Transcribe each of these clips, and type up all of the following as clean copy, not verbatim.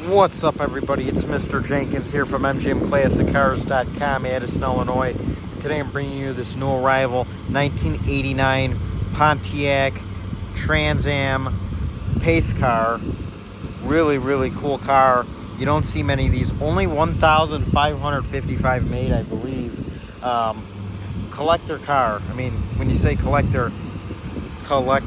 What's up, everybody? It's Mr. Jenkins here from MGMClassicCars.com, Addison, Illinois. Today I'm bringing you this new arrival 1989 Pontiac Trans Am pace car. Really cool car. You don't see many of these. Only 1,555 made, I believe. Collector car. I mean, when you say collector. Let's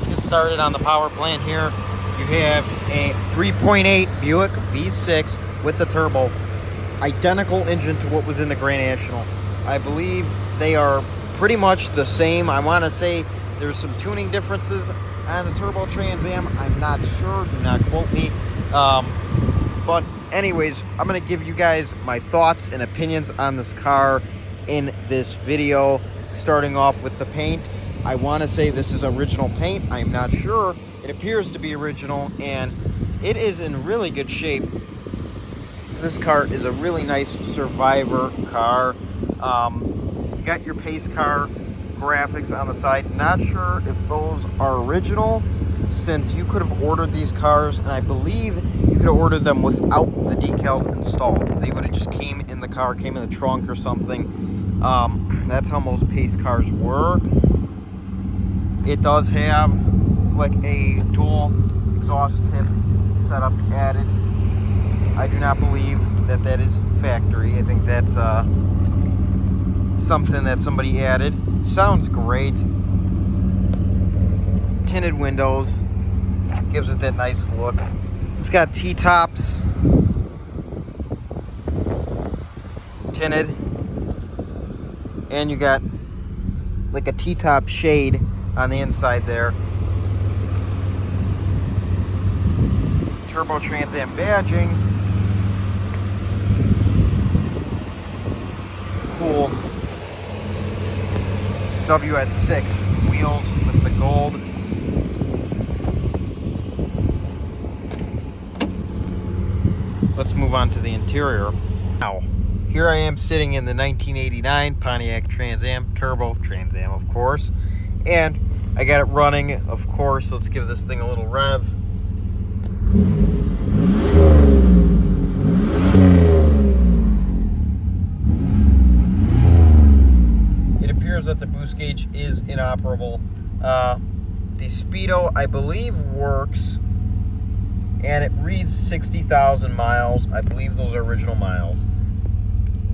get started on the power plant here. You have a 3.8 Buick V6 with the turbo. Identical engine to what was in the Grand National. I believe they are pretty much the same. I want to say there's some tuning differences on the turbo Trans Am. I'm not sure. Do not quote me. But anyways, I'm going to give you guys my thoughts and opinions on this car in this video. Starting off with the paint. I want to say this is original paint. I'm not sure. It appears to be original, and it is in really good shape. This car is a really nice survivor car. You got your pace car graphics on the side. Not sure if those are original, since you could have ordered these cars, and I believe you could have ordered them without the decals installed. They would have just came in the car, came in the trunk or something. That's how most pace cars were. It does have like a dual exhaust tip setup added. I do not believe that that is factory. I think that's something that somebody added. Sounds great. Tinted windows. Gives it that nice look. It's got T-tops. Tinted. And you got like a T-top shade on the inside there. Turbo Trans Am badging. Cool WS6 wheels with the gold. Let's move on to the interior. Now, here I am sitting in the 1989 Pontiac Trans Am, Turbo Trans Am, of course. And I got it running, of course. Let's give this thing a little rev. It appears that the boost gauge is inoperable. The speedo, I believe, works, and it reads 60,000 miles. I believe those are original miles.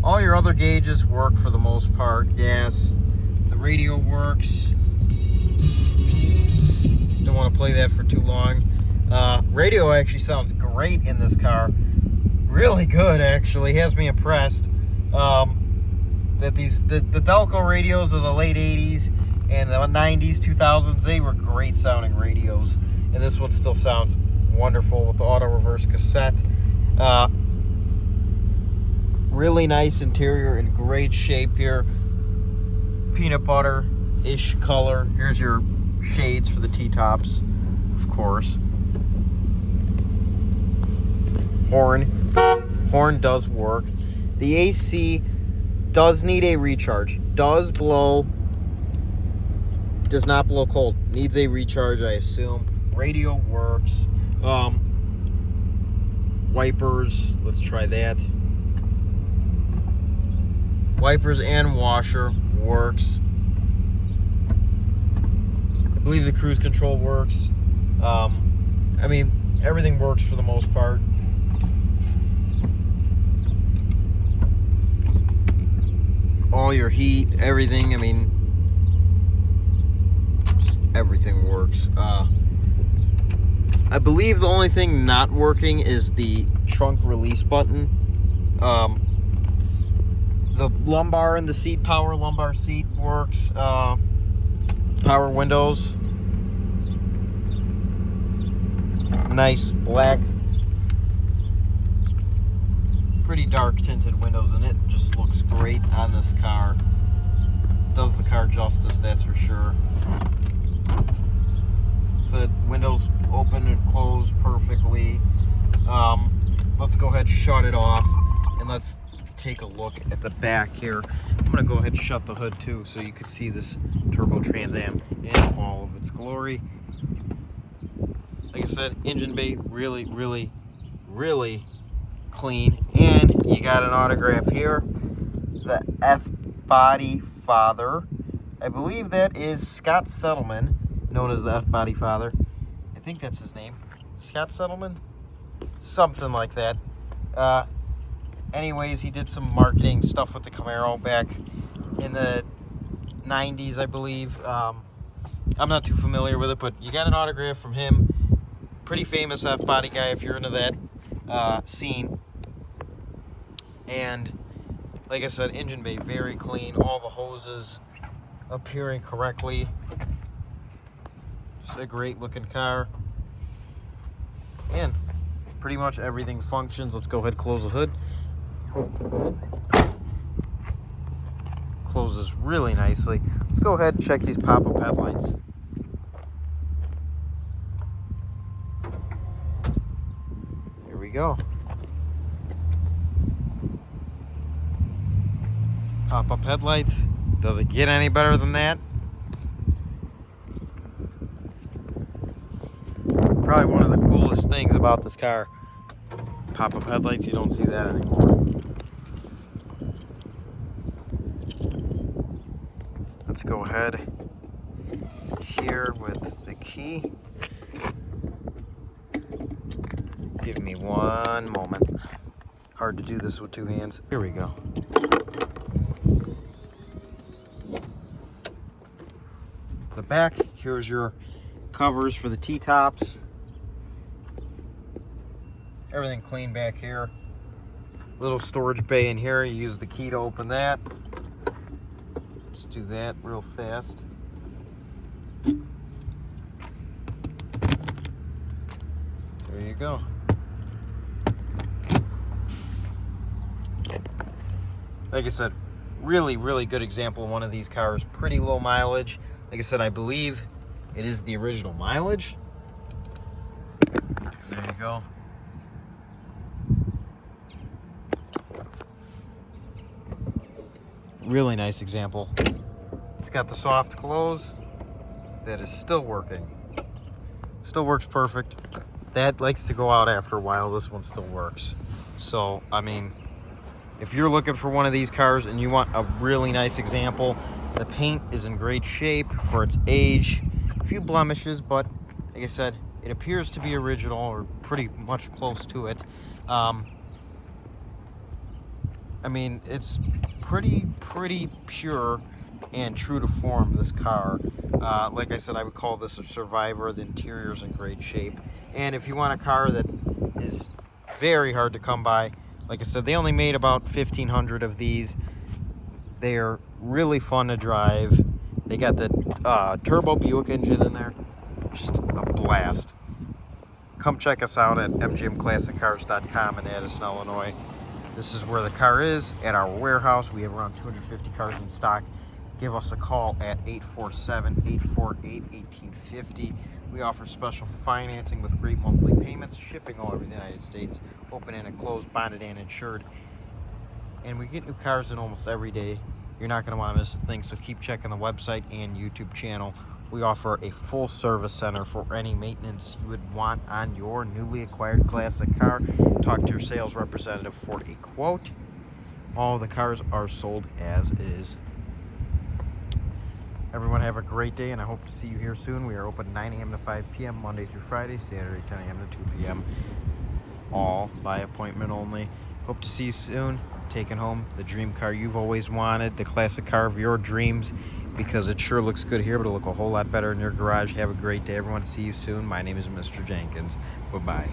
All your other gauges work for the most part. Gas, the radio works. Don't want to play that for too long. Radio actually sounds great in this car. Really good, actually. Has me impressed. That the Delco radios of the late 80s and the 90s, 2000s, they were great sounding radios. And this one still sounds wonderful with the auto reverse cassette. Really nice interior, in great shape here. Peanut butter-ish color. Here's your shades for the T-tops, of course. Horn does work. The AC does need a recharge. Does not blow cold. Needs a recharge, I assume. Radio works. Wipers, let's try that. Wipers and washer works. I believe the cruise control works. I mean, everything works for the most part. All your heat, everything, I mean, just everything works. I believe the only thing not working is the trunk release button. The lumbar and the seat power, lumbar seat works. Power windows. Nice black, pretty dark tinted windows, and it just looks great on this car. Does the car justice, that's for sure. So the windows open and close perfectly. Let's go ahead and shut it off, and let's take a look at the back here. I'm gonna go ahead and shut the hood too, so you can see this Turbo Trans Am in all of its glory. Like I said, engine bay really, really, really clean. And you got an autograph here. The F-Body Father. I believe that is Scott Settleman, known as the F-Body Father. I think that's his name. Scott Settleman? Something like that. Anyways, he did some marketing stuff with the Camaro back in the 90s, I believe. I'm not too familiar with it, but you got an autograph from him. Pretty famous F-Body guy if you're into that scene. And like I said, engine bay very clean. All the hoses appearing correctly. Just a great looking car. And pretty much everything functions. Let's go ahead and close the hood. Closes really nicely. Let's go ahead and check these pop-up headlights. Here we go. Pop-up headlights. Does it get any better than that? Probably one of the coolest things about this car. Pop-up headlights, you don't see that anymore. Let's go ahead here with the key. Give me one moment. Hard to do this with two hands. Here we go. The back, here's your covers for the T-tops. Everything clean back here. Little storage bay in here. You use the key to open that. Let's do that real fast. There you go. Like I said, really, really good example of one of these cars. Pretty low mileage. Like I said, I believe it is the original mileage. There you go. Really nice example. It's got the soft close that is still working. Still works perfect. That likes to go out after a while. This one still works. So, I mean, if you're looking for one of these cars and you want a really nice example, the paint is in great shape for its age. A few blemishes, but like I said, it appears to be original or pretty much close to it. I mean, it's pretty pure and true to form, this car. Like I said, I would call this a survivor. The interior's in great shape. And if you want a car that is very hard to come by, like I said, they only made about 1,500 of these. They are really fun to drive. They got the turbo Buick engine in there. Just a blast. Come check us out at mgmclassiccars.com in Addison, Illinois. This is where the car is, at our warehouse. We have around 250 cars in stock. Give us a call at 847-848-1850. We offer special financing with great monthly payments, shipping all over the United States, open and closed, bonded and insured. And we get new cars in almost every day. You're not going to want to miss a thing, so keep checking the website and YouTube channel. We offer a full service center for any maintenance you would want on your newly acquired classic car. Talk to your sales representative for a quote. All the cars are sold as is. Everyone have a great day, and I hope to see you here soon. We are open 9 a.m. to 5 p.m. Monday through Friday, Saturday 10 a.m. to 2 p.m. All by appointment only. Hope to see you soon. Taking home the dream car you've always wanted, the classic car of your dreams, because it sure looks good here, but it'll look a whole lot better in your garage. Have a great day, everyone. See you soon. My name is Mr. Jenkins. Bye-bye.